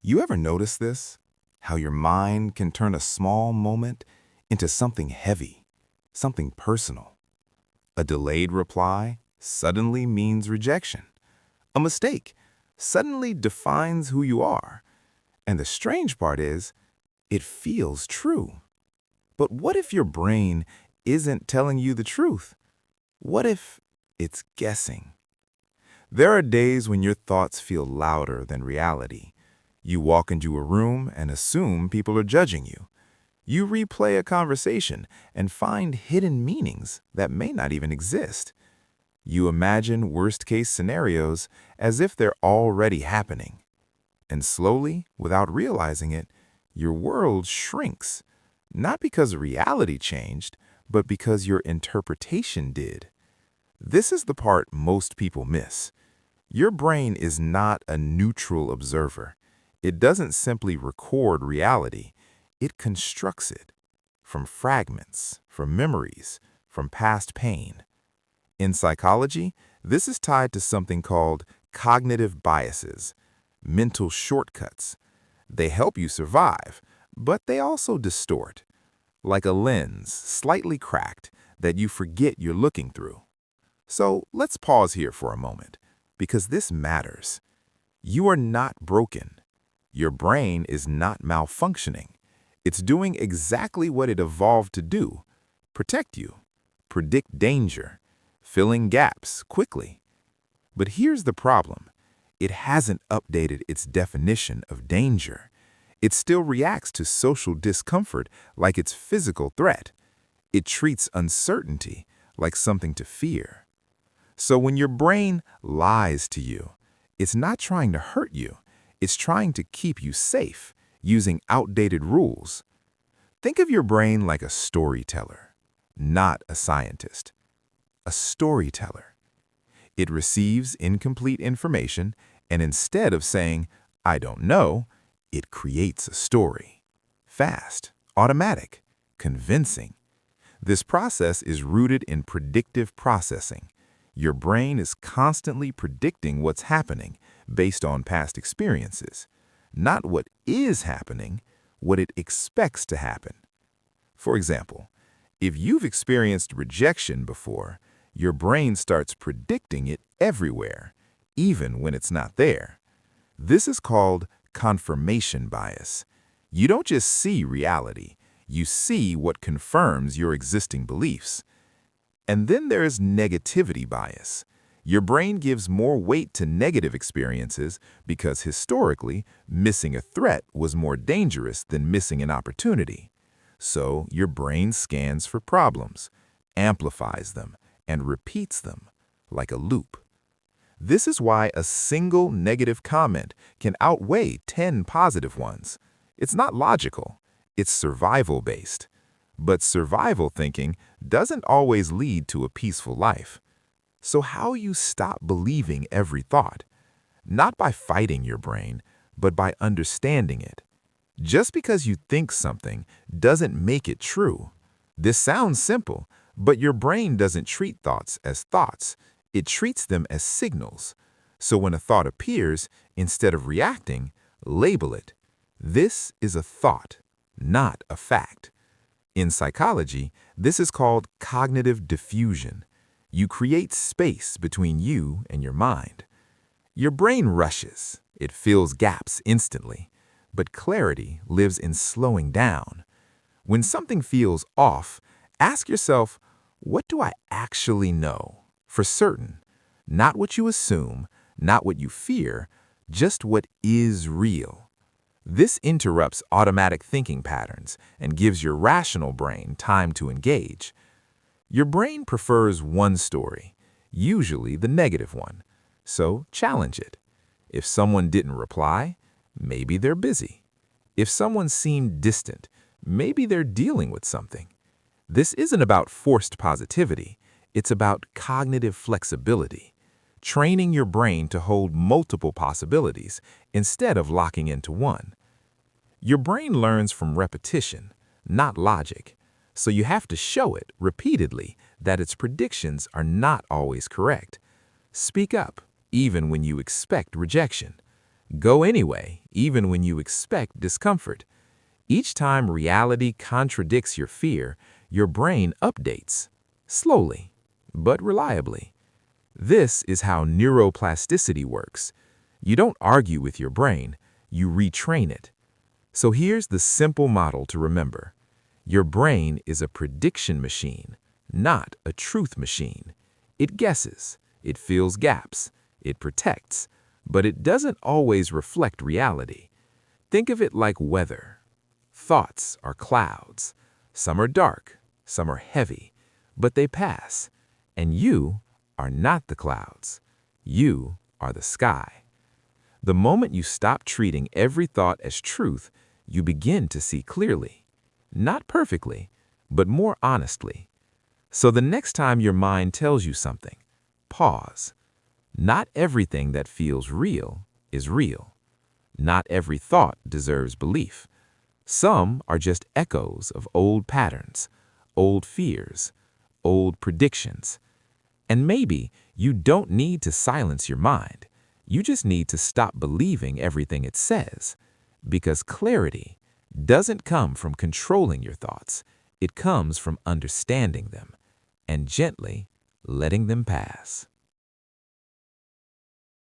You ever notice this? How your mind can turn a small moment into something heavy, something personal. A delayed reply suddenly means rejection. A mistake suddenly defines who you are. And the strange part is, it feels true. But what if your brain isn't telling you the truth? What if it's guessing? There are days when your thoughts feel louder than reality. You walk into a room and assume people are judging you. You replay a conversation and find hidden meanings that may not even exist. You imagine worst-case scenarios as if they're already happening. And slowly, without realizing it, your world shrinks, not because reality changed, but because your interpretation did. This is the part most people miss. Your brain is not a neutral observer. It doesn't simply record reality. It constructs it from fragments, from memories, from past pain. In psychology, this is tied to something called cognitive biases, mental shortcuts. They help you survive, but they also distort, like a lens slightly cracked that you forget you're looking through. So let's pause here for a moment, because this matters. You are not broken. Your brain is not malfunctioning. It's doing exactly what it evolved to do: protect you, predict danger, filling gaps quickly. But here's the problem. It hasn't updated its definition of danger. It still reacts to social discomfort like it's physical threat. It treats uncertainty like something to fear. So when your brain lies to you, it's not trying to hurt you. It's trying to keep you safe, using outdated rules. Think of your brain like a storyteller, not a scientist. A storyteller. It receives incomplete information, and instead of saying, "I don't know," it creates a story. Fast, automatic, convincing. This process is rooted in predictive processing. Your brain is constantly predicting what's happening based on past experiences, not what is happening, what it expects to happen. For example, if you've experienced rejection before, your brain starts predicting it everywhere, even when it's not there. This is called confirmation bias. You don't just see reality, you see what confirms your existing beliefs. And then there's negativity bias. Your brain gives more weight to negative experiences because historically, missing a threat was more dangerous than missing an opportunity. So your brain scans for problems, amplifies them, and repeats them like a loop. This is why a single negative comment can outweigh 10 positive ones. It's not logical, it's survival-based. But survival thinking doesn't always lead to a peaceful life. So how you stop believing every thought? Not by fighting your brain, but by understanding it. Just because you think something doesn't make it true. This sounds simple, but your brain doesn't treat thoughts as thoughts. It treats them as signals. So when a thought appears, instead of reacting, label it. This is a thought, not a fact. In psychology, this is called cognitive diffusion. You create space between you and your mind. Your brain rushes. It fills gaps instantly. But clarity lives in slowing down. When something feels off, ask yourself, what do I actually know? For certain. Not what you assume, not what you fear, just what is real. This interrupts automatic thinking patterns and gives your rational brain time to engage. Your brain prefers one story, usually the negative one, so challenge it. If someone didn't reply, maybe they're busy. If someone seemed distant, maybe they're dealing with something. This isn't about forced positivity, it's about cognitive flexibility, training your brain to hold multiple possibilities instead of locking into one. Your brain learns from repetition, not logic, so you have to show it repeatedly that its predictions are not always correct. Speak up, even when you expect rejection. Go anyway, even when you expect discomfort. Each time reality contradicts your fear, your brain updates, slowly, but reliably. This is how neuroplasticity works. You don't argue with your brain, you retrain it. So here's the simple model to remember. Your brain is a prediction machine, not a truth machine. It guesses, it fills gaps, it protects, but it doesn't always reflect reality. Think of it like weather. Thoughts are clouds. Some are dark, some are heavy, but they pass. And you are not the clouds. You are the sky. The moment you stop treating every thought as truth, you begin to see clearly. Not perfectly, but more honestly. So the next time your mind tells you something, pause. Not everything that feels real is real. Not every thought deserves belief. Some are just echoes of old patterns, old fears, old predictions. And maybe you don't need to silence your mind. You just need to stop believing everything it says. Because clarity doesn't come from controlling your thoughts. It comes from understanding them and gently letting them pass.